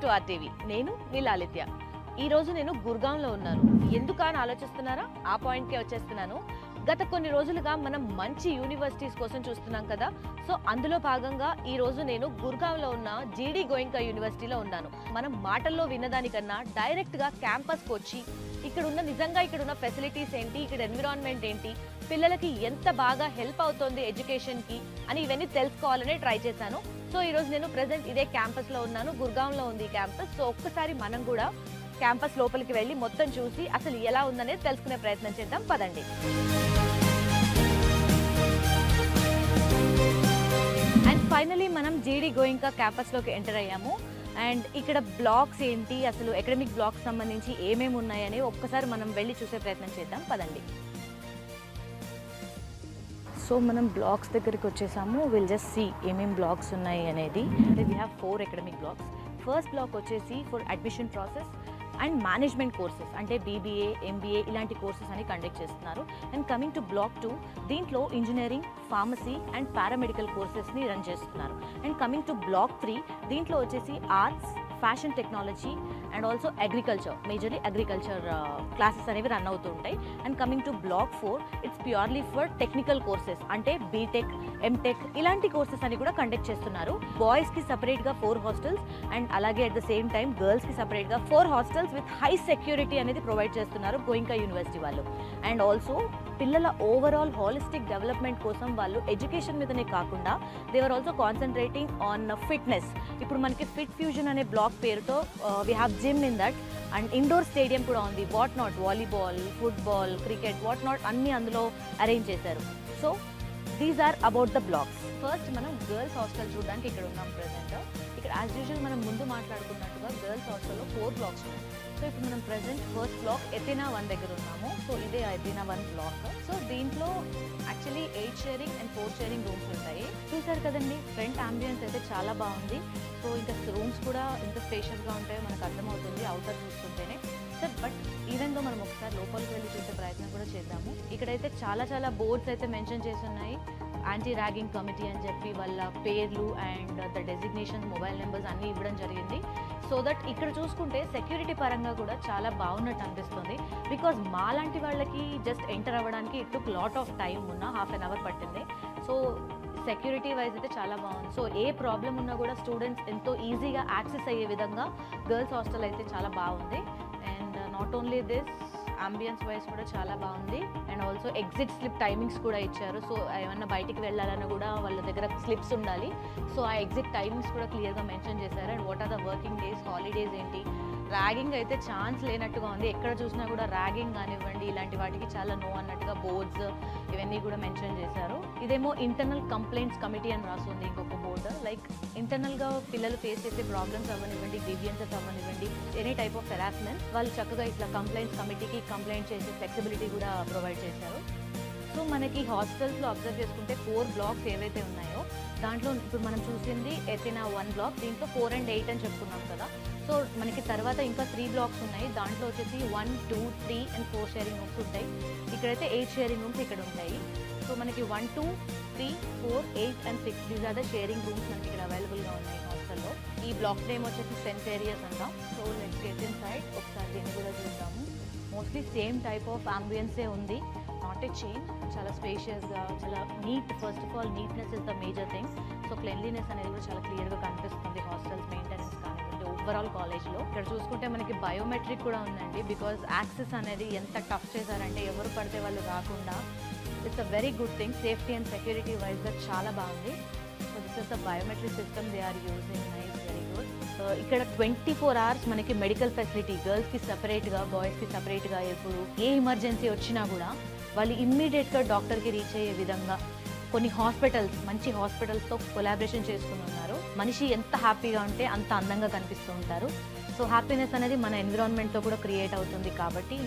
To RTV. నేను మీ లాలిత్య. ఈ రోజు నేను గుర్గాంలో ఉన్నాను. ఎందుకు అని ఆలోచిస్తున్నారా? ఆ పాయింట్కే వచ్చేస్తున్నాను. గత కొన్ని రోజులుగా మనం మంచి యూనివర్సిటీస్ కోసం చూస్తున్నాం కదా. సో అందులో భాగంగా ఈ రోజు నేను గుర్గాంలో ఉన్న జీడీ గోయింకా యూనివర్సిటీలో ఉన్నాను. మనం మాటల్లో విన్నదానికన్నా డైరెక్ట్గా క్యాంపస్కి వచ్చి నిజంగా ఇక్కడ ఉన్న ఫెసిలిటీస్ ఏంటి, ఇక్కడ ఎన్విరాన్మెంట్ ఏంటి, పిల్లలకి ఎంత బాగా హెల్ప్ అవుతుంది ఎడ్యుకేషన్కి అని ఇవన్నీ తెలుసుకోవాలనే ట్రై చేశాను. సో ఈరోజు నేను ప్రెసెంట్ ఇదే క్యాంపస్లో ఉన్నాను. గుర్గాంలో ఉంది ఈ క్యాంపస్. సో ఒక్కసారి మనం కూడా క్యాంపస్ లోపలికి వెళ్ళి మొత్తం చూసి అసలు ఎలా ఉందనేది తెలుసుకునే ప్రయత్నం చేద్దాం. పదండి. అండ్ ఫైనలీ మనం జీడీ గోయింకా క్యాంపస్లోకి ఎంటర్ అయ్యాము. అండ్ ఇక్కడ బ్లాక్స్ ఏంటి, అసలు అకాడమిక్ బ్లాక్స్ సంబంధించి ఏమేమి ఉన్నాయని ఒక్కసారి మనం వెళ్ళి చూసే ప్రయత్నం చేద్దాం. పదండి. సో మనం బ్లాక్స్ దగ్గరికి వచ్చేసాము. విల్ జస్ట్ సీ ఏమేమి బ్లాక్స్ ఉన్నాయి అనేది. We have 4 academic blocks. First block వచ్చేసి for admission process and management courses, అంటే బీబీఏ, ఎంబీఏ ఇలాంటి కోర్సెస్ అని కండక్ట్ చేస్తున్నారు. అండ్ కమింగ్ టు బ్లాక్ 2, దీంట్లో ఇంజనీరింగ్, ఫార్మసీ అండ్ పారామెడికల్ కోర్సెస్ని రన్ చేస్తున్నారు. అండ్ కమింగ్ టు బ్లాక్ 3, దీంట్లో వచ్చేసి arts, fashion technology and also agriculture, majorly agriculture classes అనేవి రన్ అవుతూ ఉంటాయి. And coming to black 4, it's purely for technical courses, అంటే BTech, MTech ఇలాంటి కోర్సెస్ అని కూడా కండక్ట్ చేస్తున్నారు. బాయ్స్కి సపరేట్గా 4 హాస్టల్స్ అండ్ అలాగే అట్ ద సేమ్ టైం గర్ల్స్కి సపరేట్గా 4 హాస్టల్స్ విత్ హై సెక్యూరిటీ అనేది ప్రొవైడ్ చేస్తున్నారు గోయింకా యూనివర్సిటీ వాళ్ళు. అండ్ ఆల్సో పిల్లల ఓవరాల్ హాలిస్టిక్ డెవలప్మెంట్ కోసం వాళ్ళు ఎడ్యుకేషన్ మీదనే కాకుండా they are also concentrating on fitness. ఇప్పుడు మనకి ఫిట్ ఫ్యూజన్ అనే బ్లాక్ పేరుతో we have gym in that and indoor stadium కూడా ఉంది. What not, volleyball, football, cricket, what not అన్నీ అందులో అరేంజ్ చేశారు. So these are about the blocks. First మనం గర్ల్స్ హాస్టల్ చూడడానికి ఇక్కడ ఉన్నాం ప్రెసెంట్. ఇక్కడ యాజ్ యూజువల్ మనం ముందు మాట్లాడుకున్నట్టుగా గర్ల్స్ హాస్టల్లో 4 బ్లాక్స్ ఉన్నాయి. సో ఇప్పుడు మనం ప్రెసెంట్ ఫస్ట్ బ్లాక్ ఎథినా 1 దగ్గర ఉన్నాము. సో ఇదే ఎథినా 1 బ్లాక్. సో దీంట్లో actually 8 sharing and 4 sharing rooms ఉంటాయి. చూసారు కదండి, ఫ్రంట్ అంబియన్స్ అయితే చాలా బాగుంది. సో ఇంకా రూమ్స్ కూడా ఎంత స్పేషియస్గా ఉంటాయో మనకు అర్థమవుతుంది అవుటర్ చూస్తుంటేనే. సార్ బట్ ఈవెన్ దో మనం ఒకసారి లోపలికి వెళ్ళి చూసే ప్రయత్నం కూడా చేద్దాము. ఇక్కడైతే చాలా బోర్డ్స్ అయితే మెన్షన్ చేసి ఉన్నాయి. యాంటీ ర్యాగింగ్ కమిటీ అని చెప్పి వాళ్ళ పేర్లు and the designations, mobile numbers అన్నీ ఇవ్వడం జరిగింది. సో దట్ ఇక్కడ చూసుకుంటే సెక్యూరిటీ పరంగా కూడా చాలా బాగున్నట్టు అనిపిస్తుంది. బికాజ్ మాలాంటి వాళ్ళకి జస్ట్ ఎంటర్ అవ్వడానికి it took lot of time, ఉన్న ½ an hour పట్టింది. సో సెక్యూరిటీ వైజ్ అయితే చాలా బాగుంది. సో ఏ ప్రాబ్లం ఉన్నా కూడా స్టూడెంట్స్ ఎంతో ఈజీగా యాక్సెస్ అయ్యే విధంగా గర్ల్స్ హాస్టల్ అయితే చాలా బాగుంది. And not only this, ambience wise కూడా చాలా బాగుంది. And also exit slip timings కూడా ఇచ్చారు. సో ఏమన్నా బయటికి వెళ్ళాలన్నా కూడా వాళ్ళ దగ్గర స్లిప్స్ ఉండాలి. సో ఆ ఎగ్జిట్ టైమింగ్స్ కూడా క్లియర్గా మెన్షన్ చేశారు. And what are the working days, holidays ఏంటి. ర్యాగింగ్ అయితే ఛాన్స్ లేనట్టుగా ఉంది. ఎక్కడ చూసినా కూడా ర్యాగింగ్ కానివ్వండి ఇలాంటి వాటికి చాలా నో అన్నట్టుగా బోర్డ్స్ ఇవన్నీ కూడా మెన్షన్ చేశారు. ఇదేమో ఇంటర్నల్ కంప్లైంట్స్ కమిటీ అని రాస్తుంది ఇంకొక బోర్డు. లైక్ ఇంటర్నల్గా పిల్లలు ఫేస్ చేసే ప్రాబ్లమ్స్ అవ్వనివ్వండి, గ్రీవియన్సెస్ అవ్వనివ్వండి, ఎనీ టైప్ ఆఫ్ హెరాస్మెంట్ వాళ్ళు చక్కగా ఇట్లా కంప్లైంట్స్ కమిటీకి కంప్లైంట్ చేసే ఫ్లెక్సిబిలిటీ కూడా ప్రొవైడ్ చేశారు. సో మనకి హాస్టల్స్లో అబ్జర్వ్ చేసుకుంటే 4 బ్లాక్స్ ఏవైతే ఉన్నాయో దాంట్లో ఇప్పుడు మనం చూసింది ఎథినా 1 బ్లాక్. దీంట్లో 4 and 8 అని చెప్పుకున్నాం కదా. సో మనకి తర్వాత ఇంకా 3 బ్లాక్స్ ఉన్నాయి. దాంట్లో వచ్చేసి 1, 2, 3 and 4 షేరింగ్ రూమ్స్ ఉంటాయి. ఇక్కడైతే 8 షేరింగ్ రూమ్స్ ఇక్కడ ఉంటాయి. సో మనకి 1, 2, 3, 4, 8 and 6 these are the sharing rooms మనకి ఇక్కడ అవైలబుల్గా ఉన్నాయి హాస్టల్లో. ఈ బ్లాక్ నేమ్ వచ్చేసి సెంట్ ఏరియాస్ అంటాం. So let's get inside. ఒకసారి దీన్ని కూడా చూద్దాము. మోస్ట్లీ సేమ్ టైప్ ఆఫ్ అంబియన్సే ఉంది, నాట్ ఏ చేంజ్. చాలా స్పేషియస్గా, చాలా neat. First of all neatness is the major thing. So cleanliness అనేది కూడా చాలా క్లియర్గా కనిపిస్తుంది కానివ్వండి, ఓవరాల్ కాలేజ్లో. ఇక్కడ చూసుకుంటే మనకి బయోమెట్రిక్ కూడా ఉందండి. బికాజ్ యాక్సెస్ అనేది ఎంత టఫ్ చేశారంటే ఎవరు పడితే వాళ్ళు రాకుండా. It's a very good thing. Safety and security వైజ్గా చాలా బాగుంది. So this is the biometric system they are using. Nice, very good. ఇక్కడ 24 hours మనకి మెడికల్ ఫెసిలిటీ, గర్ల్స్కి సపరేట్గా, బాయ్స్కి సపరేట్గా. ఎప్పుడు ఏ ఎమర్జెన్సీ వచ్చినా కూడా వాళ్ళు ఇమ్మీడియట్గా డాక్టర్కి రీచ్ అయ్యే విధంగా కొన్ని హాస్పిటల్స్, మంచి హాస్పిటల్స్తో కొలాబరేషన్ చేసుకుని ఉన్నారు. మనిషి ఎంత హ్యాపీగా ఉంటే అంత అందంగా కనిపిస్తూ ఉంటారు. సో హ్యాపీనెస్ అనేది మన ఎన్విరాన్మెంట్తో కూడా క్రియేట్ అవుతుంది కాబట్టి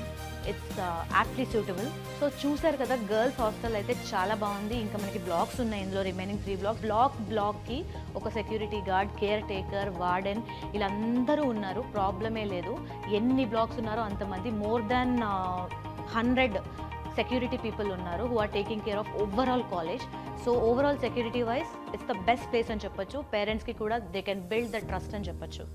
ఇట్స్ యాప్ట్లీ సూటబుల్. సో చూసారు కదా, గర్ల్స్ హాస్టల్ అయితే చాలా బాగుంది. ఇంకా మనకి బ్లాక్స్ ఉన్నాయి ఇందులో, రిమైనింగ్ 3 బ్లాక్స్. బ్లాక్కి ఒక security guard, caretaker, warden వీళ్ళందరూ ఉన్నారు. ప్రాబ్లమే లేదు. ఎన్ని బ్లాక్స్ ఉన్నారో అంతమంది, మోర్ దాన్ 100 సెక్యూరిటీ పీపుల్ ఉన్నారు who are taking care of overall college. So overall security wise it's the best place అని చెప్పొచ్చు. పేరెంట్స్కి కూడా they can build the trust అని చెప్పొచ్చు.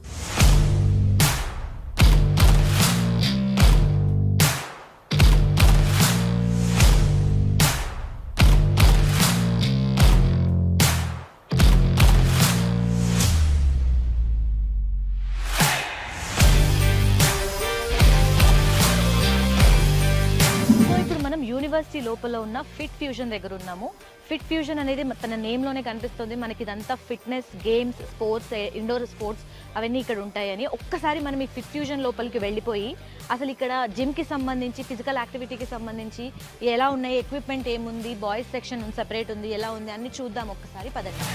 యూనివర్సిటీ లోపల ఉన్న ఫిట్ ఫ్యూజన్ దగ్గర ఉన్నాము. ఫిట్ ఫ్యూజన్ అనేది తన నేమ్లోనే కనిపిస్తుంది మనకి. ఇదంతా fitness, games, sports, indoor sports అవన్నీ ఇక్కడ ఉంటాయని. ఒక్కసారి మనం ఈ ఫిట్ ఫ్యూజన్ లోపలికి వెళ్ళిపోయి అసలు ఇక్కడ జిమ్కి సంబంధించి, ఫిజికల్ యాక్టివిటీకి సంబంధించి ఎలా ఉన్నాయి, ఎక్విప్మెంట్ ఏముంది, బాయ్స్ సెక్షన్ సెపరేట్ ఉంది, ఎలా ఉంది అన్ని చూద్దాం ఒక్కసారి పదండి.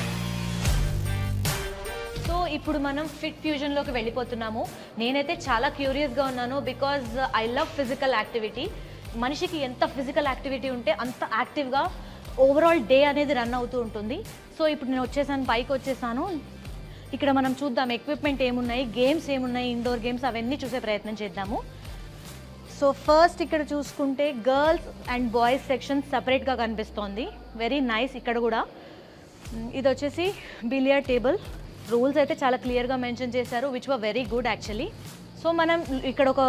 సో ఇప్పుడు మనం ఫిట్ ఫ్యూజన్లోకి వెళ్ళిపోతున్నాము. నేనైతే చాలా క్యూరియస్గా ఉన్నాను because I love physical activity. మనిషికి ఎంత ఫిజికల్ యాక్టివిటీ ఉంటే అంత యాక్టివ్గా ఓవరాల్ డే అనేది రన్ అవుతూ ఉంటుంది. సో ఇప్పుడు నేను వచ్చేసాను, పైకి వచ్చేసాను. ఇక్కడ మనం చూద్దాం ఎక్విప్మెంట్ ఏమున్నాయి, గేమ్స్ ఏమున్నాయి, ఇండోర్ గేమ్స్ అవన్నీ చూసే ప్రయత్నం చేద్దాము. సో ఫస్ట్ ఇక్కడ చూసుకుంటే గర్ల్స్ అండ్ బాయ్స్ సెక్షన్ సపరేట్గా కనిపిస్తోంది. Very nice. ఇక్కడ కూడా ఇది వచ్చేసి బిలియర్డ్ టేబుల్. రూల్స్ అయితే చాలా క్లియర్గా మెన్షన్ చేశారు, which were very good actually. So మనం ఇక్కడ ఒక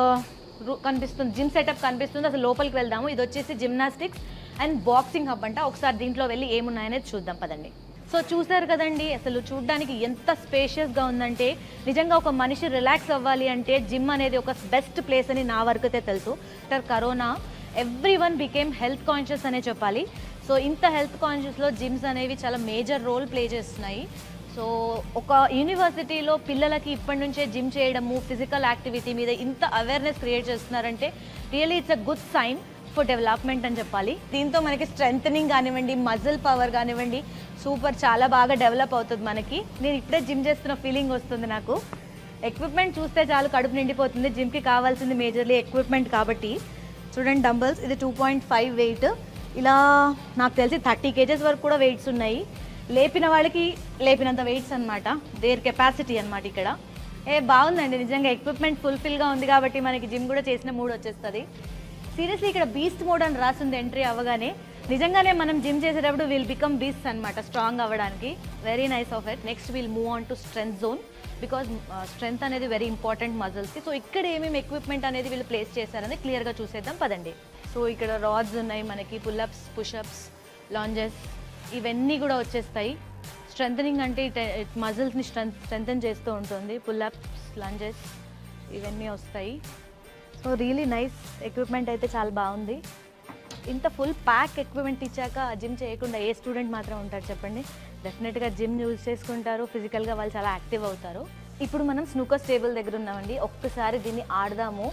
కనిపిస్తుంది, జిమ్ సెటప్ కనిపిస్తుంది. అసలు లోపలికి వెళ్దాము. ఇది వచ్చేసి జిమ్నాస్టిక్స్ అండ్ బాక్సింగ్ హబ్ అంట. ఒకసారి దీంట్లో వెళ్ళి ఏమున్నాయనేది చూద్దాం పదండి. సో చూసారు కదండి, అసలు చూడ్డానికి ఎంత స్పేషియస్గా ఉందంటే నిజంగా ఒక మనిషి రిలాక్స్ అవ్వాలి అంటే జిమ్ అనేది ఒక బెస్ట్ ప్లేస్ అని నా వరకు అయితే తెలుసు. After corona everyone became health conscious అనే చెప్పాలి. సో ఇంత హెల్త్ కాన్షియస్లో జిమ్స్ అనేవి చాలా మేజర్ రోల్ ప్లే చేస్తున్నాయి. సో ఒక యూనివర్సిటీలో పిల్లలకి ఇప్పటి నుంచే జిమ్ చేయడము, ఫిజికల్ యాక్టివిటీ మీద ఇంత అవేర్నెస్ క్రియేట్ చేస్తున్నారంటే really it's a good sign for development అని చెప్పాలి. దీంతో మనకి స్ట్రెంథనింగ్ కానివ్వండి, మజిల్ పవర్ కానివ్వండి, సూపర్ చాలా బాగా డెవలప్ అవుతుంది మనకి. నేను ఇప్పుడే జిమ్ చేస్తున్న ఫీలింగ్ వస్తుంది నాకు. ఎక్విప్మెంట్ చూస్తే చాలు కడుపు నిండిపోతుంది. జిమ్కి కావాల్సింది మేజర్లీ ఎక్విప్మెంట్ కాబట్టి. చూడండి డంబల్స్, ఇది 2.5 వెయిట్. ఇలా నాకు తెలిసి 30 kgs వరకు కూడా వెయిట్స్ ఉన్నాయి. లేపిన వాళ్ళకి లేపినంత వెయిట్స్ అనమాట, దేర్ కెపాసిటీ అనమాట ఇక్కడ. బాగుందండి నిజంగా. ఎక్విప్మెంట్ ఫుల్ఫిల్గా ఉంది కాబట్టి మనకి జిమ్ కూడా చేసిన మూడ్ వచ్చేస్తుంది. సీరియస్లీ ఇక్కడ బీస్ట్ మోడ్ అని రాసింది ఎంట్రీ అవ్వగానే. నిజంగానే మనం జిమ్ చేసేటప్పుడు విల్ బికమ్ బీస్ట్ అనమాట, స్ట్రాంగ్ అవ్వడానికి. Very nice of it. Next will move on to strength zone because strength అనేది వెరీ ఇంపార్టెంట్ మజిల్స్కి. సో ఇక్కడ ఏమేమి ఎక్విప్మెంట్ అనేది వీళ్ళు ప్లేస్ చేశారని క్లియర్గా చూసేద్దాం పదండి. సో ఇక్కడ రాడ్స్ ఉన్నాయి మనకి, పుల్అప్స్, పుషప్స్, లాంజెస్ ఇవన్నీ కూడా వచ్చేస్తాయి. స్ట్రెంథనింగ్ అంటే మజిల్స్ని స్ట్రెంథన్ చేస్తూ ఉంటుంది. పుల్అప్స్, లంజెస్ ఇవన్నీ వస్తాయి. So really nice. ఎక్విప్మెంట్ అయితే చాలా బాగుంది. ఇంత ఫుల్ ప్యాక్ ఎక్విప్మెంట్ ఇచ్చాక జిమ్ చేయకుండా ఏ స్టూడెంట్ మాత్రం ఉంటారు చెప్పండి. డెఫినెట్గా జిమ్ యూజ్ చేసుకుంటారు, ఫిజికల్గా వాళ్ళు చాలా యాక్టివ్ అవుతారు. ఇప్పుడు మనం స్నూకర్స్ టేబుల్ దగ్గర ఉన్నామండి. ఒక్కసారి దీన్ని ఆడదాము.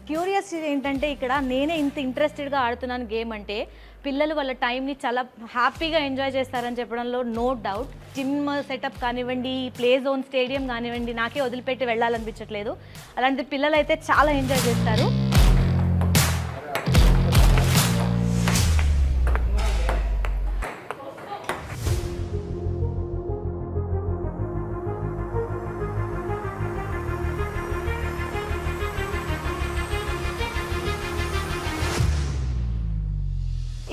క్యూరియాసిటీ ఏంటంటే ఇక్కడ నేనే ఇంత ఇంట్రెస్టెడ్గా ఆడుతున్నాను గేమ్ అంటే పిల్లలు వాళ్ళ టైంని చాలా హ్యాపీగా ఎంజాయ్ చేస్తారని చెప్పడంలో నో డౌట్. జిమ్ సెటప్ కానివ్వండి, ప్లే జోన్, స్టేడియం కానివ్వండి, నాకే వదిలిపెట్టి వెళ్ళాలనిపించట్లేదు. అలాంటి పిల్లలు అయితే చాలా ఎంజాయ్ చేస్తారు.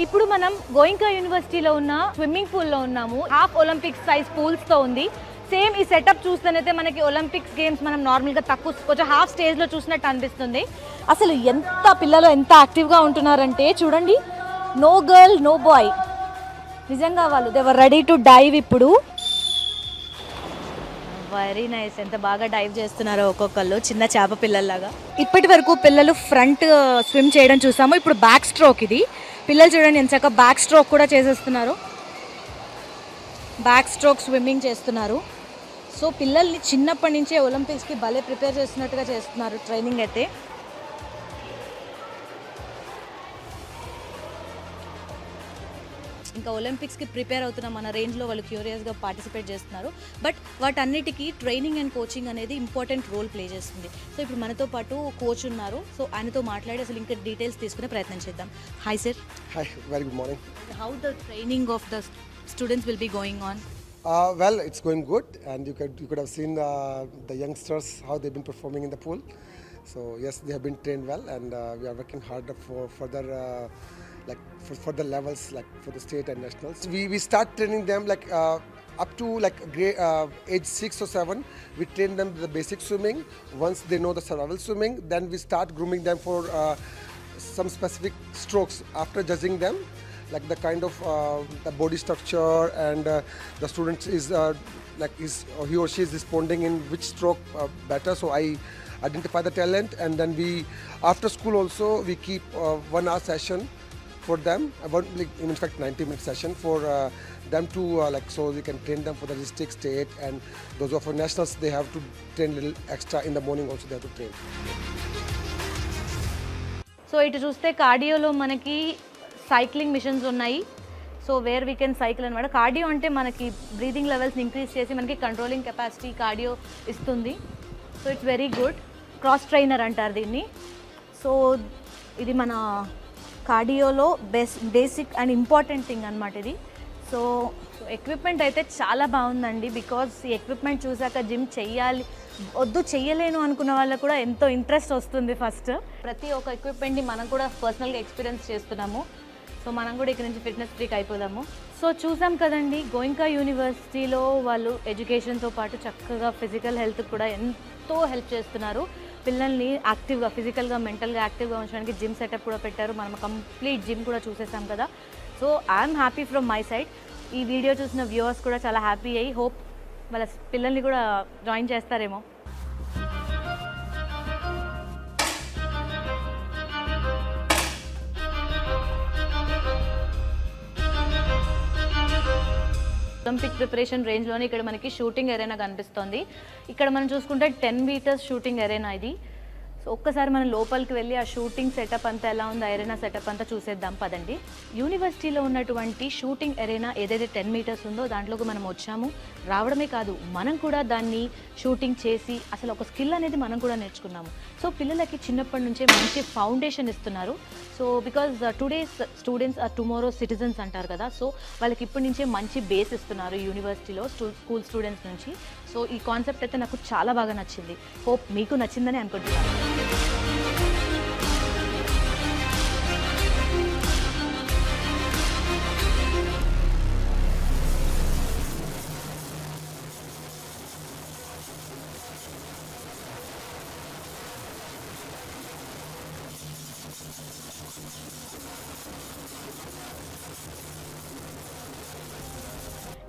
ఇప్పుడు మనం గోయింకా యూనివర్సిటీలో ఉన్న స్విమ్మింగ్ పూల్లో ఉన్నాము. హాఫ్ ఒలింపిక్స్ సైజ్ పూల్స్తో ఉంది. సేమ్ ఈ సెటప్ చూస్తేనైతే మనకి ఒలింపిక్స్ గేమ్స్ మనం నార్మల్గా తక్కువ కొంచెం హాఫ్ స్టేజ్లో చూసినట్టు అనిపిస్తుంది. అసలు ఎంత పిల్లలు ఎంత యాక్టివ్గా ఉంటున్నారంటే చూడండి, నో గర్ల్ నో బాయ్. నిజంగా వాళ్ళు they were ready to dive. ఇప్పుడు వెరీ నైస్. ఎంత బాగా డైవ్ చేస్తున్నారో ఒక్కొక్కళ్ళు, చిన్న చేప పిల్లల్లాగా. ఇప్పటి వరకు పిల్లలు ఫ్రంట్ స్విమ్ చేయడం చూసాము. ఇప్పుడు బ్యాక్ స్ట్రోక్. ఇది పిల్లలు చూడండి ఎంత చక్కగా బ్యాక్ స్ట్రోక్ కూడా చేసేస్తున్నారు. బ్యాక్ స్ట్రోక్ స్విమ్మింగ్ చేస్తున్నారు. సో పిల్లల్ని చిన్నప్పటి నుంచే ఒలింపిక్స్కి భలే ప్రిపేర్ చేస్తున్నట్టుగా చేస్తున్నారు ట్రైనింగ్ అయితే. ఇంకా ఒలింపిక్స్కి ప్రిపేర్ అవుతున్న మన రేంజ్లో వాళ్ళు క్యూరియస్గా పార్టిసిపేట్ చేస్తున్నారు. బట్ వాటన్నిటికీ ట్రైనింగ్ అండ్ కోచింగ్ అనేది ఇంపార్టెంట్ రోల్ ప్లే చేస్తుంది. సో ఇప్పుడు మనతో పాటు కోచ్ ఉన్నారు. సో ఆయనతో మాట్లాడి అసలు ఇంకా డీటెయిల్స్ తీసుకునే ప్రయత్నం చేద్దాం. Hi sir. Hi, very good morning. How the training of the students will be going on? Well, it's going good, and you could have seen the youngsters how they've been performing in the pool. So yes, they have been trained well, and we are working hard for further for the levels, like for the state and nationals. We start training them up to age 6 or 7. We train them the basic swimming. Once they know the survival swimming, then we start grooming them for some specific strokes after judging them, like the kind of the body structure, and the student is he or she is responding in which stroke better. So I identify the talent, and then we after school also we keep 1 hour session for them, in fact 90-minute session for them to so we can train them for the district, state, and those who are for nationals, they have to train little extra in the morning also, they have to train. So ఇటు చూస్తే కార్డియోలో మనకి cycling machines ఉన్నాయి. So where we can cycle అనమాట. Cardio అంటే మనకి breathing లెవెల్స్ని increase చేసి మనకి కంట్రోలింగ్ కెపాసిటీ కార్డియో ఇస్తుంది. So it's very good. Cross trainer అంటారు దీన్ని. సో ఇది మన కార్డియోలో బేసిక్ అండ్ ఇంపార్టెంట్ థింగ్ అనమాట ఇది. సో ఎక్విప్మెంట్ అయితే చాలా బాగుందండి. బికాజ్ ఈ ఎక్విప్మెంట్ చూసాక జిమ్ చెయ్యలేను అనుకున్న వాళ్ళకు కూడా ఎంతో ఇంట్రెస్ట్ వస్తుంది. ఫస్ట్ ప్రతి ఒక్క ఎక్విప్మెంట్ని మనం కూడా పర్సనల్గా ఎక్స్పీరియన్స్ చేస్తున్నాము. సో మనం కూడా ఇక్కడ నుంచి ఫిట్నెస్ ఫ్రీక్ అయిపోదాము. సో చూసాం కదండి, గోయింకా యూనివర్సిటీలో వాళ్ళు ఎడ్యుకేషన్తో పాటు చక్కగా ఫిజికల్ హెల్త్ కూడా ఎంతో హెల్ప్ చేస్తున్నారు. పిల్లల్ని యాక్టివ్గా, ఫిజికల్గా, మెంటల్గా యాక్టివ్గా ఉంచడానికి జిమ్ సెటప్ కూడా పెట్టారు. మనం కంప్లీట్ జిమ్ కూడా చూసేసాం కదా. So I'm happy from my side. ఈ వీడియో చూసిన వ్యూవర్స్ కూడా చాలా హ్యాపీ అయ్యి హోప్ వాళ్ళ పిల్లల్ని కూడా జాయిన్ చేస్తారేమో. ఒలింపిక్ ప్రిపరేషన్ రేంజ్లోనే ఇక్కడ మనకి షూటింగ్ ఎరేనా కనిపిస్తోంది. ఇక్కడ మనం చూసుకుంటే 10 మీటర్స్ షూటింగ్ ఎరేనా ఇది. సో ఒక్కసారి మనం లోపలికి వెళ్ళి ఆ షూటింగ్ సెటప్ అంతా ఎలా ఉంది, ఎరేనా సెటప్ అంతా చూసేద్దాం పదండి. యూనివర్సిటీలో ఉన్నటువంటి షూటింగ్ ఎరేనా ఏదైతే 10 మీటర్స్ ఉందో దాంట్లోకి మనం వచ్చాము. రావడమే కాదు, మనం కూడా దాన్ని షూటింగ్ చేసి అసలు ఒక స్కిల్ అనేది మనం కూడా నేర్చుకున్నాము. సో పిల్లలకి చిన్నప్పటి నుంచే మంచి ఫౌండేషన్ ఇస్తున్నారు. So because today's students are tomorrow citizens అంటారు కదా. సో వాళ్ళకి ఇప్పటి నుంచే మంచి బేస్ ఇస్తున్నారు యూనివర్సిటీలో స్కూల్ స్టూడెంట్స్ నుంచి. సో ఈ కాన్సెప్ట్ అయితే నాకు చాలా బాగా నచ్చింది. హోప్ మీకు నచ్చిందని అనుకుంటున్నాను.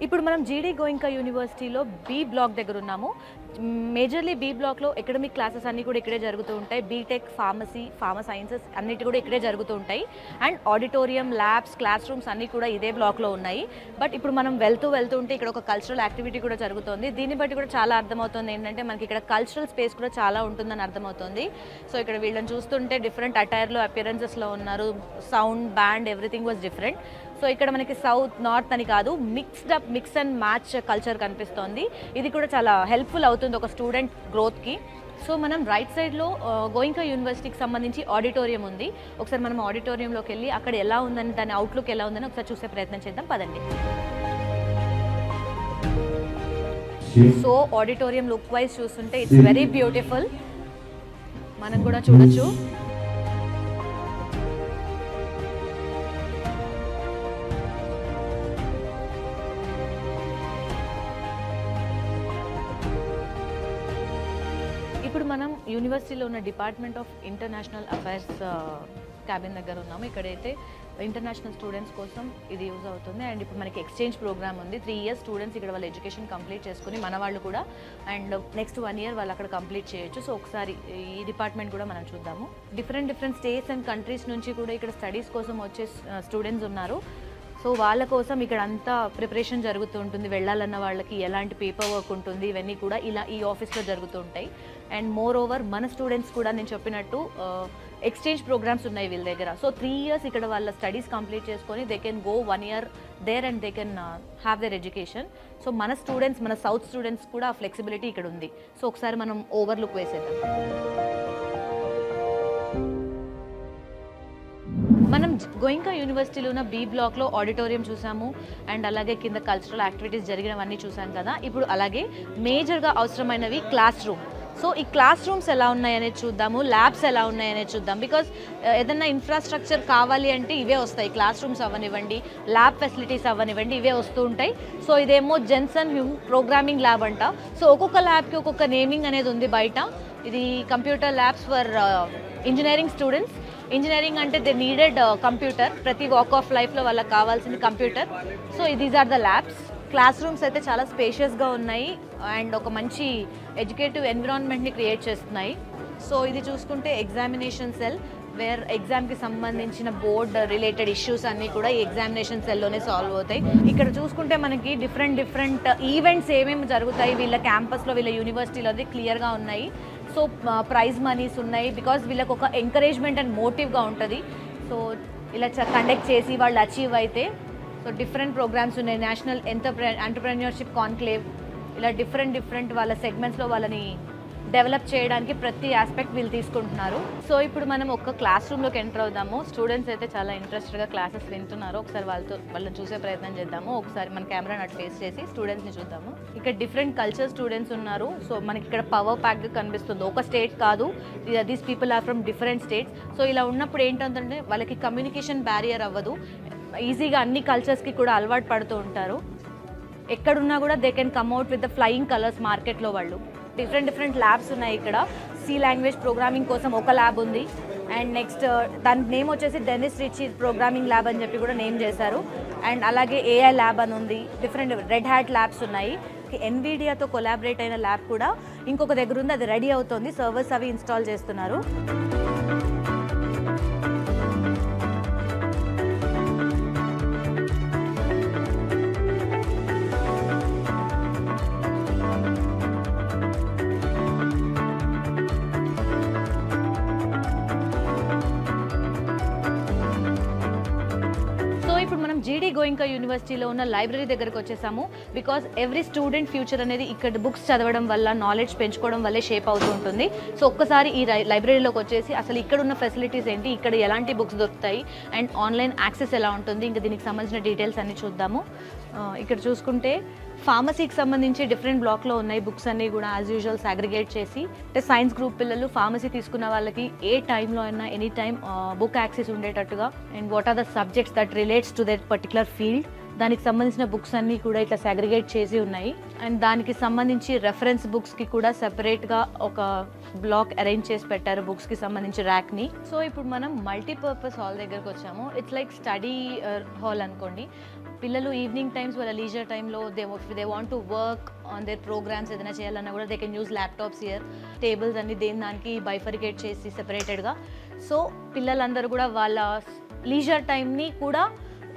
ఇప్పుడు మనం జీడీ గోయింకా యూనివర్సిటీలో బి బ్లాక్ దగ్గర ఉన్నాము. మేజర్లీ బి బ్లాక్లో ఎకడమిక్ క్లాసెస్ అన్నీ కూడా ఇక్కడే జరుగుతూ ఉంటాయి. బీటెక్, ఫార్మసీ, ఫార్మా సైన్సెస్ అన్నిటి కూడా ఇక్కడే జరుగుతూ ఉంటాయి. And auditorium, labs, class rooms అన్నీ కూడా ఇదే బ్లాక్లో ఉన్నాయి. బట్ ఇప్పుడు మనం వెళ్తూ ఉంటే ఇక్కడ ఒక కల్చరల్ యాక్టివిటీ కూడా జరుగుతుంది. దీన్ని బట్టి కూడా చాలా అర్థమవుతుంది ఏంటంటే మనకి ఇక్కడ కల్చరల్ స్పేస్ కూడా చాలా ఉంటుందని అర్థమవుతుంది. సో ఇక్కడ వీళ్ళని చూస్తుంటే డిఫరెంట్ అటైర్లో, అపియరెన్సెస్లో ఉన్నారు. Sound, band, everything was different. So ఇక్కడ మనకి సౌత్, నార్త్ అని కాదు, మిక్స్ అండ్ మ్యాచ్ కల్చర్ కనిపిస్తోంది. ఇది కూడా చాలా హెల్ప్ఫుల్ అవుతుంది ఒక స్టూడెంట్ గ్రోత్కి. సో మనం రైట్ సైడ్లో గోయింకా యూనివర్సిటీకి సంబంధించి ఆడిటోరియం ఉంది. ఒకసారి మనం ఆడిటోరియంలోకి వెళ్ళి అక్కడ ఎలా ఉందని, దాని అవుట్లుక్ ఎలా ఉందని ఒకసారి చూసే ప్రయత్నం చేద్దాం పదండి. సో ఆడిటోరియం లుక్ వైజ్ చూస్తుంటే ఇట్స్ వెరీ బ్యూటిఫుల్. మనం కూడా చూడొచ్చు. ఇప్పుడు మనం యూనివర్సిటీలో ఉన్న department of international affairs cabin దగ్గర ఉన్నాము. ఇక్కడైతే ఇంటర్నేషనల్ స్టూడెంట్స్ కోసం ఇది యూజ్ అవుతుంది. అండ్ ఇప్పుడు మనకి ఎక్స్చేంజ్ ప్రోగ్రామ్ ఉంది. 3 years స్టూడెంట్స్ ఇక్కడ వాళ్ళ ఎడ్యుకేషన్ కంప్లీట్ చేసుకుని, మన వాళ్ళు కూడా అండ్ నెక్స్ట్ 1 year వాళ్ళు అక్కడ కంప్లీట్ చేయొచ్చు. సో ఒకసారి ఈ డిపార్ట్మెంట్ కూడా మనం చూద్దాము. డిఫరెంట్ స్టేట్స్ అండ్ కంట్రీస్ నుంచి కూడా ఇక్కడ స్టడీస్ కోసం వచ్చే స్టూడెంట్స్ ఉన్నారు. సో వాళ్ళ కోసం ఇక్కడ అంతా ప్రిపరేషన్ జరుగుతూ ఉంటుంది. వెళ్ళాలన్న వాళ్ళకి ఎలాంటి పేపర్ వర్క్ ఉంటుంది, ఇవన్నీ కూడా ఇలా ఈ ఆఫీస్లో జరుగుతూ ఉంటాయి. అండ్ మోర్ ఓవర్ మన స్టూడెంట్స్ కూడా నేను చెప్పినట్టు ఎక్స్చేంజ్ ప్రోగ్రామ్స్ ఉన్నాయి వీళ్ళ దగ్గర. సో 3 years ఇక్కడ వాళ్ళ స్టడీస్ కంప్లీట్ చేసుకొని they can go 1 year there and they can have their education. So మన స్టూడెంట్స్, మన సౌత్ స్టూడెంట్స్ కూడా ఫ్లెక్సిబిలిటీ ఇక్కడ ఉంది. సో ఒకసారి మనం ఓవర్లుక్ వేసేద్దాం. మనం గోయింకా యూనివర్సిటీలో ఉన్న బి బ్లాక్లో ఆడిటోరియం చూసాము. అండ్ అలాగే కింద కల్చరల్ యాక్టివిటీస్ జరిగినవన్నీ చూసాం కదా. ఇప్పుడు అలాగే మేజర్గా అవసరమైనవి క్లాస్ రూమ్. సో ఈ క్లాస్ రూమ్స్ ఎలా ఉన్నాయనేది చూద్దాము, ల్యాబ్స్ ఎలా ఉన్నాయనేది చూద్దాం. బికాస్ ఏదైనా ఇన్ఫ్రాస్ట్రక్చర్ కావాలి అంటే ఇవే వస్తాయి, క్లాస్ రూమ్స్ అవ్వనివ్వండి, ల్యాబ్ ఫెసిలిటీస్ అవ్వనివ్వండి, ఇవే వస్తూ ఉంటాయి. సో ఇదేమో జెన్సన్ హ్యూమ్ ప్రోగ్రామింగ్ ల్యాబ్ అంట. సో ఒక్కొక్క ల్యాబ్కి ఒక్కొక్క నేమింగ్ అనేది ఉంది బయట. ఇది computer labs for engineering students. Engineering అంటే దే నీడెడ్ కంప్యూటర్, ప్రతి వాక్ ఆఫ్ లైఫ్లో వాళ్ళకి కావాల్సింది computer. So these are the labs. Class rooms అయితే చాలా స్పేషియస్గా ఉన్నాయి అండ్ ఒక మంచి ఎడ్యుకేటివ్ ఎన్విరాన్మెంట్ని క్రియేట్ చేస్తున్నాయి. సో ఇది చూసుకుంటే ఎగ్జామినేషన్ సెల్, వేర్ ఎగ్జామ్కి సంబంధించిన బోర్డ్ రిలేటెడ్ ఇష్యూస్ అన్నీ కూడా ఈ ఎగ్జామినేషన్ సెల్లోనే సాల్వ్ అవుతాయి. ఇక్కడ చూసుకుంటే మనకి డిఫరెంట్ ఈవెంట్స్ ఏమేమి జరుగుతాయి వీళ్ళ క్యాంపస్లో, వీళ్ళ యూనివర్సిటీలో అది క్లియర్గా ఉన్నాయి. సో ప్రైజ్ మనీస్ ఉన్నాయి, బికాజ్ వీళ్ళకి ఒక ఎంకరేజ్మెంట్ అండ్ మోటివ్గా ఉంటుంది. సో ఇలా కండక్ట్ చేసి వాళ్ళు అచీవ్ అయితే. సో డిఫరెంట్ ప్రోగ్రామ్స్ ఉన్నాయి, నేషనల్ ఎంటర్ప్రెన్యూర్షిప్ కాన్క్లేవ్, ఇలా డిఫరెంట్ వాళ్ళ సెగ్మెంట్స్లో వాళ్ళని డెవలప్ చేయడానికి ప్రతి ఆస్పెక్ట్ వీళ్ళు తీసుకుంటున్నారు. సో ఇప్పుడు మనం ఒక క్లాస్ రూమ్లోకి ఎంటర్ అవుదాము. స్టూడెంట్స్ అయితే చాలా ఇంట్రెస్ట్గా క్లాసెస్ వింటున్నారు. ఒకసారి వాళ్ళని చూసే ప్రయత్నం చేద్దాము. ఒకసారి మన కెమెరాని అటు ఫేస్ చేసి స్టూడెంట్స్ని చూద్దాము. ఇక్కడ డిఫరెంట్ కల్చర్ స్టూడెంట్స్ ఉన్నారు. సో మనకి ఇక్కడ పవర్ ప్యాక్గా కనిపిస్తుంది. ఒక స్టేట్ కాదు, these people are from different states. So ఇలా ఉన్నప్పుడు ఏంటంటే వాళ్ళకి కమ్యూనికేషన్ బ్యారియర్ అవ్వదు, ఈజీగా అన్ని కల్చర్స్కి కూడా అలవాటు పడుతూ ఉంటారు. ఎక్కడున్నా కూడా they can come out with the flying colours మార్కెట్లో. వాళ్ళు డిఫరెంట్ ల్యాబ్స్ ఉన్నాయి ఇక్కడ. సి లాంగ్వేజ్ ప్రోగ్రామింగ్ కోసం ఒక ల్యాబ్ ఉంది అండ్ నెక్స్ట్ దాని నేమ్ వచ్చేసి డెనిస్ రిచ్ ప్రోగ్రామింగ్ ల్యాబ్ అని చెప్పి కూడా నేమ్ చేశారు. అండ్ అలాగే ఏఐ ల్యాబ్ అని ఉంది. డిఫరెంట్ రెడ్ హ్యాట్ ల్యాబ్స్ ఉన్నాయి. ఎన్విడియాతో కొలాబరేట్ అయిన ల్యాబ్ కూడా ఇంకొక దగ్గర ఉంది, అది రెడీ అవుతుంది. సర్వర్స్ అవి ఇన్స్టాల్ చేస్తున్నారు. ఇప్పుడు మనం జీడీ గోయింకా యూనివర్సిటీలో ఉన్న లైబ్రరీ దగ్గరకు వచ్చేసాము. బికాజ్ ఎవ్రీ స్టూడెంట్ ఫ్యూచర్ అనేది ఇక్కడ బుక్స్ చదవడం వల్ల, నాలెడ్జ్ పెంచుకోవడం వల్లే షేప్ అవుతూ ఉంటుంది. సో ఒక్కసారి ఈ లైబ్రరీలోకి వచ్చేసి అసలు ఇక్కడ ఉన్న ఫెసిలిటీస్ ఏంటి, ఇక్కడ ఎలాంటి బుక్స్ దొరుకుతాయి అండ్ ఆన్లైన్ యాక్సెస్ ఎలా ఉంటుంది, ఇంకా దీనికి సంబంధించిన డీటెయిల్స్ అన్ని చూద్దాము. ఇక్కడ చూసుకుంటే ఫార్మసీకి సంబంధించి డిఫరెంట్ బ్లాక్లో ఉన్నాయి బుక్స్ అన్నీ కూడా యాజ్ యూజువల్ సాగ్రిగేట్ చేసి. అంటే సైన్స్ గ్రూప్ పిల్లలు, ఫార్మసీ తీసుకున్న వాళ్ళకి ఏ టైంలో అయినా ఎనీ టైం బుక్ యాక్సెస్ ఉండేటట్టుగా and what are the subjects that relates to that particular field, దానికి సంబంధించిన బుక్స్ అన్నీ కూడా ఇట్లా సాగ్రిగేట్ చేసి ఉన్నాయి. అండ్ దానికి సంబంధించి రెఫరెన్స్ బుక్స్కి కూడా సెపరేట్గా ఒక బ్లాక్ అరేంజ్ చేసి పెట్టారు బుక్స్కి సంబంధించి ర్యాక్ని. సో ఇప్పుడు మనం మల్టీపర్పస్ హాల్ దగ్గరకు వచ్చాము. ఇట్స్ లైక్ స్టడీ హాల్ అనుకోండి. పిల్లలు ఈవినింగ్ టైమ్స్ వాళ్ళ లీజర్ టైంలో they want to work on their programs ఏదైనా చేయాలన్నా కూడా they can use laptops here. Tables అన్ని దానికి బైఫరికేట్ చేసి సెపరేటెడ్గా. సో పిల్లలందరూ కూడా వాళ్ళ లీజర్ టైంని కూడా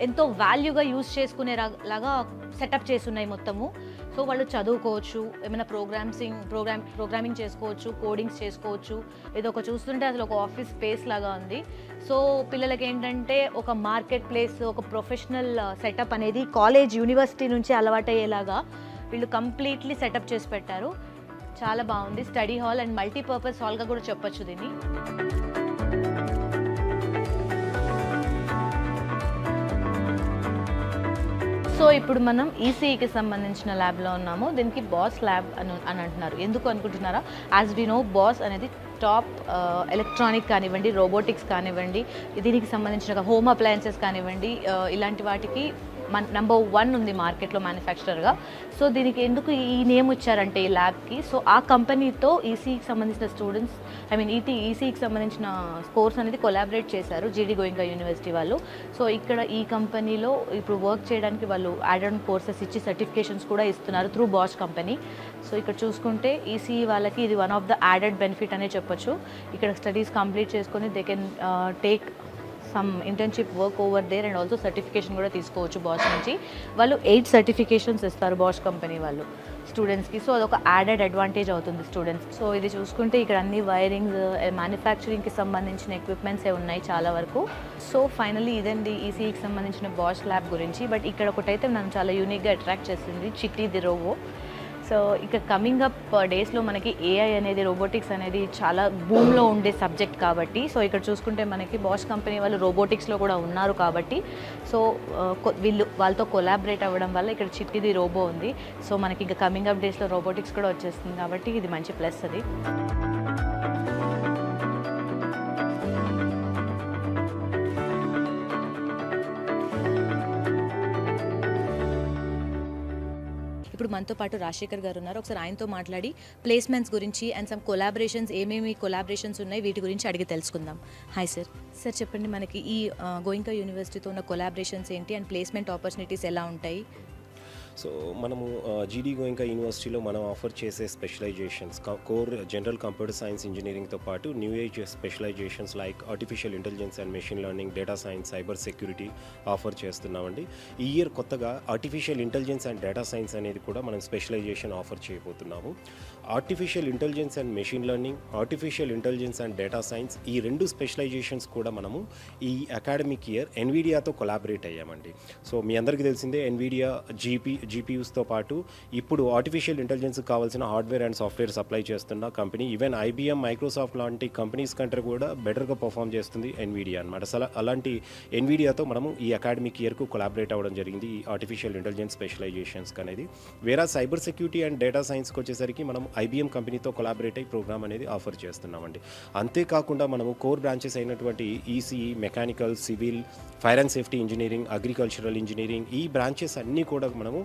ఎంతో వాల్యూగా యూజ్ చేసుకునే లాగా సెటప్ చేసి ఉన్నాయి మొత్తము. సో వాళ్ళు చదువుకోవచ్చు, ఏమైనా ప్రోగ్రామింగ్ చేసుకోవచ్చు, కోడింగ్స్ చేసుకోవచ్చు. ఇది ఒక చూస్తుంటే అసలు ఒక ఆఫీస్ స్పేస్ లాగా ఉంది. సో పిల్లలకి ఏంటంటే ఒక మార్కెట్ ప్లేస్, ఒక ప్రొఫెషనల్ సెటప్ అనేది కాలేజ్, యూనివర్సిటీ నుంచి అలవాటయ్యేలాగా వీళ్ళు కంప్లీట్లీ సెటప్ చేసి పెట్టారు. చాలా బాగుంది. స్టడీ హాల్ అండ్ మల్టీపర్పస్ హాల్గా కూడా చెప్పొచ్చు దీన్ని. సో ఇప్పుడు మనం ఈసీఈకి సంబంధించిన ల్యాబ్లో ఉన్నాము. దీనికి బాస్ ల్యాబ్ అని అంటున్నారు. ఎందుకు అనుకుంటున్నారా? యాజ్ వి నో, బాస్ అనేది టాప్ ఎలక్ట్రానిక్ కానివ్వండి, రోబోటిక్స్ కానివ్వండి, దీనికి సంబంధించిన హోమ్ అప్లయన్సెస్ కానివ్వండి, ఇలాంటి వాటికి నెంబర్ 1 ఉంది మార్కెట్లో మ్యానుఫ్యాక్చరర్గా. సో దీనికి ఎందుకు ఈ నేమ్ ఇచ్చారంటే ఈ ల్యాబ్కి, సో ఆ కంపెనీతో ఈసీఈకి సంబంధించిన స్టూడెంట్స్, ఈసీఈకి సంబంధించిన కోర్స్ అనేది కొలాబరేట్ చేశారు జీడీ గోయింకా యూనివర్సిటీ వాళ్ళు. సో ఇక్కడ ఈ కంపెనీలో ఇప్పుడు వర్క్ చేయడానికి వాళ్ళు యాడ్ ఆన్ కోర్సెస్ ఇచ్చి సర్టిఫికేషన్స్ కూడా ఇస్తున్నారు త్రూ బాష్ కంపెనీ. సో ఇక్కడ చూసుకుంటే ఈసీఈ వాళ్ళకి ఇది one of the added benefit అనే చెప్పొచ్చు. ఇక్కడ స్టడీస్ కంప్లీట్ చేసుకొని they can take some internship work over there and also certification కూడా తీసుకోవచ్చు బాష్ నుంచి. వాళ్ళు 8 సర్టిఫికేషన్స్ ఇస్తారు బాష్ కంపెనీ వాళ్ళు స్టూడెంట్స్కి. సో అదొక యాడెడ్ అడ్వాంటేజ్ అవుతుంది స్టూడెంట్స్. సో ఇది చూసుకుంటే ఇక్కడ అన్ని వైరింగ్స్, మ్యానుఫ్యాక్చరింగ్కి సంబంధించిన ఎక్విప్మెంట్సే ఉన్నాయి చాలా వరకు. సో ఫైనల్లీ ఇదండి ఈసీఈకి సంబంధించిన బాష్ ల్యాబ్ గురించి. బట్ ఇక్కడ ఒకటైతే నన్ను చాలా యూనిక్గా అట్రాక్ట్ చేసింది, చిట్టి ది రోబో. సో ఇక కమింగ్ అప్ డేస్లో మనకి ఏఐ అనేది రోబోటిక్స్ అనేది చాలా బూమ్లో ఉండే సబ్జెక్ట్ కాబట్టి సో ఇక్కడ చూసుకుంటే మనకి బాష్ కంపెనీ వాళ్ళు రోబోటిక్స్లో కూడా ఉన్నారు కాబట్టి సో వీళ్ళు వాళ్ళతో కొలాబరేట్ అవ్వడం వల్ల ఇక్కడ చిట్టిది రోబో ఉంది. సో మనకి ఇంకా కమింగ్ అప్ డేస్లో రోబోటిక్స్ కూడా వచ్చేస్తుంది కాబట్టి ఇది మంచి ప్లస్ అది. ఇప్పుడు మనతో పాటు రాజశేఖర్ గారు ఉన్నారు. ఒకసారి ఆయనతో మాట్లాడి ప్లేస్మెంట్స్ గురించి అండ్ సమ్ కొలాబరేషన్స్ ఏమేమి కొలాబరేషన్స్ ఉన్నాయి వీటి గురించి అడిగి తెలుసుకుందాం. Hi sir. సార్ చెప్పండి, మనకి ఈ గోయింకా యూనివర్సిటీతో ఉన్న కొలాబరేషన్స్ ఏంటి అండ్ ప్లేస్మెంట్ ఆపర్చునిటీస్ ఎలా ఉంటాయి? సో మనము జీడీ గోయింకా యూనివర్సిటీలో మనం ఆఫర్ చేసే specialisations core general computer science ఇంజనీరింగ్తో పాటు new age specialisations like artificial intelligence and machine learning, data science, cyber security offer చేస్తున్నామండి. ఈ ఇయర్ కొత్తగా artificial intelligence and data science అనేది కూడా మనం స్పెషలైజేషన్ ఆఫర్ చేయబోతున్నాము. Artificial intelligence and machine learning, artificial intelligence and data science ఈ రెండు specialisations కూడా మనము ఈ అకాడమిక్ ఇయర్ ఎన్విడియాతో కొలాబరేట్ అయ్యామండి. సో మీ అందరికీ తెలిసిందే ఎన్విడియా జీపీయూస్తో పాటు ఇప్పుడు ఆర్టిఫిషియల్ ఇంటెలిజెన్స్కి కావాల్సిన హార్డ్వేర్ అండ్ సాఫ్ట్వేర్ సప్లై చేస్తున్న కంపెనీ. ఈవెన్ ఐబిఎం, మైక్రోసాఫ్ట్ లాంటి కంపెనీస్ కంటే కూడా బెటర్గా పర్ఫామ్ చేస్తుంది ఎన్విడియా అనమాట. అసలు అలాంటి ఎన్విడియాతో మనము ఈ అకాడమిక్ ఇయర్కు కొలాబరేట్ అవ్వడం జరిగింది ఈ ఆర్టిఫిషియల్ ఇంటెలిజెన్స్ స్పెషలైజేషన్స్కి అనేది. వేరే సైబర్ సెక్యూరిటీ అండ్ డేటా సైన్స్కి వచ్చేసరికి మనం ఐబిఎం కంపెనీతో కొలాబరేట్ అయ్యి ప్రోగ్రామ్ అనేది ఆఫర్ చేస్తున్నామండి. అంతేకాకుండా మనము కోర్ బ్రాంచెస్ అయినటువంటి ECE, mechanical, civil, fire and safety engineering, agricultural engineering ఈ బ్రాంచెస్ అన్నీ కూడా మనము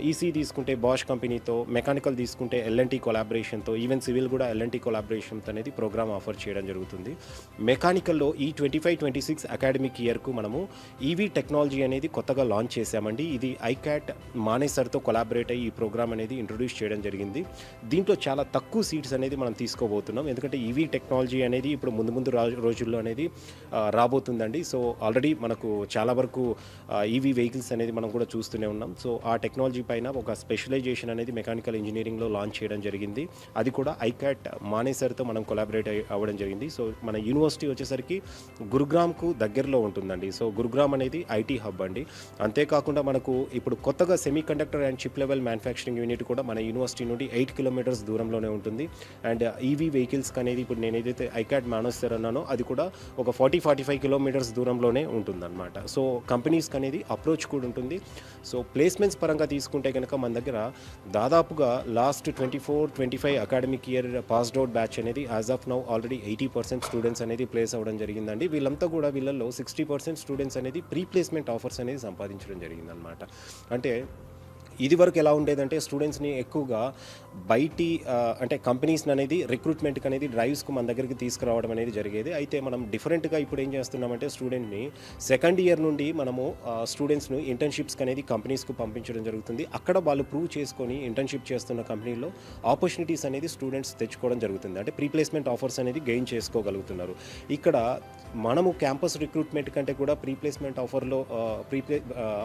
ఈసీ తీసుకుంటే బాష్ కంపెనీతో, మెకానికల్ తీసుకుంటే ఎల్ఎన్టీ కొలాబరేషన్తో, ఈవెన్ సివిల్ కూడా ఎల్ఎన్టీ కొలాబరేషన్తో అనేది ప్రోగ్రామ్ ఆఫర్ చేయడం జరుగుతుంది. మెకానికల్లో ఈ 25-26 అకాడమిక్ ఇయర్కు మనము ఈవీ టెక్నాలజీ అనేది కొత్తగా లాంచ్ చేశామండి. ఇది ఐక్యాట్ మానేసర్తో కొలాబరేట్ అయ్యి ఈ ప్రోగ్రామ్ అనేది ఇంట్రొడ్యూస్ చేయడం జరిగింది. దీంట్లో చాలా తక్కువ సీట్స్ అనేది మనం తీసుకోబోతున్నాం, ఎందుకంటే ఈవీ టెక్నాలజీ అనేది ఇప్పుడు ముందు రోజుల్లో అనేది రాబోతుందండి. సో ఆల్రెడీ మనకు చాలా వరకు ఈవీ వెహికల్స్ అనేది మనం కూడా చూస్తూనే ఉన్నాం. సో ఆ టెక్నాలజీ పైన ఒక స్పెషలైజేషన్ అనేది మెకానికల్ ఇంజనీరింగ్లో లాంచ్ చేయడం జరిగింది. అది కూడా ఐక్యాట్ మానేసర్తో మనం కొలాబరేట్ అవ్వడం జరిగింది. సో మన యూనివర్సిటీ వచ్చేసరికి గురుగ్రామ్కు దగ్గరలో ఉంటుందండి. సో గురుగ్రామ్ అనేది ఐటీ హబ్ అండి. అంతేకాకుండా మనకు ఇప్పుడు కొత్తగా semi conductor and chip level manufacturing unit కూడా మన యూనివర్సిటీ నుండి 8 కిలోమీటర్స్ దూరంలోనే ఉంటుంది. అండ్ ఈవీ వెహికల్స్కి అనేది ఇప్పుడు నేను ఏదైతే ఐక్యాట్ మానేసర్ అన్నానో అది కూడా ఒక 40-45 కిలోమీటర్స్ దూరంలోనే ఉంటుందన్నమాట. సో కంపెనీస్కి అనేది అప్రోచ్ కూడా ఉంటుంది. సో ప్లేస్మెంట్స్ పరంగా తీసుకుంటే కనుక మన దగ్గర దాదాపుగా last 24-25 academic year passed out batch అనేది as of now already 80% students అనేది ప్లేస్ అవ్వడం జరిగిందండి. వీళ్ళంతా కూడా వీళ్ళల్లో 60% స్టూడెంట్స్ అనేది ప్రీ ప్లేస్మెంట్ ఆఫర్స్ అనేది సంపాదించడం జరిగిందనమాట. అంటే ఇది వరకు ఎలా ఉండేదంటే స్టూడెంట్స్ని ఎక్కువగా బయటి అంటే కంపెనీస్ని అనేది రిక్రూట్మెంట్కి అనేది డ్రైవ్స్కు మన దగ్గరికి తీసుకురావడం అనేది జరిగేది. అయితే మనం డిఫరెంట్గా ఇప్పుడు ఏం చేస్తున్నామంటే స్టూడెంట్ని సెకండ్ ఇయర్ నుండి మనము స్టూడెంట్స్ను ఇంటర్న్షిప్స్కి అనేది కంపెనీస్కు పంపించడం జరుగుతుంది. అక్కడ వాళ్ళు ప్రూవ్ చేసుకొని ఇంటర్న్షిప్ చేస్తున్న కంపెనీలో ఆపర్చునిటీస్ అనేది స్టూడెంట్స్ తెచ్చుకోవడం జరుగుతుంది. అంటే ప్రీ ప్లేస్మెంట్ ఆఫర్స్ అనేది గెయిన్ చేసుకోగలుగుతున్నారు. ఇక్కడ మనము క్యాంపస్ రిక్రూట్మెంట్ కంటే కూడా ప్రీ ప్లేస్మెంట్ ఆఫర్లో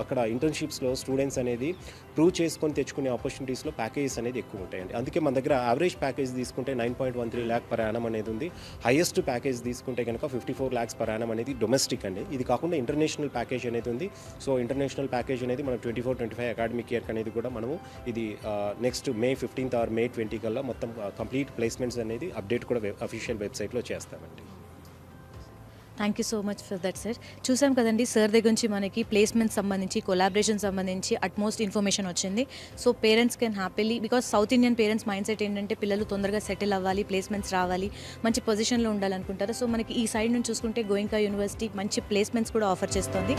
అక్కడ ఇంటర్న్షిప్స్లో స్టూడెంట్స్ అనేది ప్రూవ్ చేసుకొని తెచ్చుకునే ఆపర్చునిటీస్లో ప్యాకేజెస్ అనేది ఎక్కువ ఉంటాయండి. అందుకే మన దగ్గర యావరేజ్ ప్యాకేజ్ తీసుకుంటే 9.13 lakh per annum అనేది ఉంది. హైయెస్ట్ ప్యాకేజ్ తీసుకుంటే కనుక 54 lakhs per annum అనేది డొమెస్టిక్ అండి. ఇది కాకుండా ఇంటర్నేషనల్ ప్యాకేజ్ అనేది ఉంది. సో ఇంటర్నేషనల్ ప్యాకేజ్ అనేది మనం 24-25 అకాడమిక్ ఇయర్ అనేది కూడా మనము ఇది next May 15th or May 20 కల్లా మొత్తం కంప్లీట్ ప్లేస్మెంట్స్ అనేది అప్డేట్ కూడా అఫీషియల్ వెబ్సైట్లో చేస్తామండి. Thank you so much for that sir. చూసాం కదండి, సార్ దగ్గర నుంచి మనకి ప్లేస్మెంట్ సంబంధించి, కొలాబరేషన్ సంబంధించి అట్మోస్ట్ ఇన్ఫర్మేషన్ వచ్చింది. So parents can happily, because south Indian parents mind set ఏంటంటే పిల్లలు తొందరగా సెటిల్ అవ్వాలి, ప్లేస్మెంట్స్ రావాలి, మంచి పొజిషన్లో ఉండాలనుకుంటారు. సో మనకి ఈ సైడ్ నుంచి చూసుకుంటే గోయింకా యూనివర్సిటీ మంచి ప్లేస్మెంట్స్ కూడా ఆఫర్ చేస్తుంది.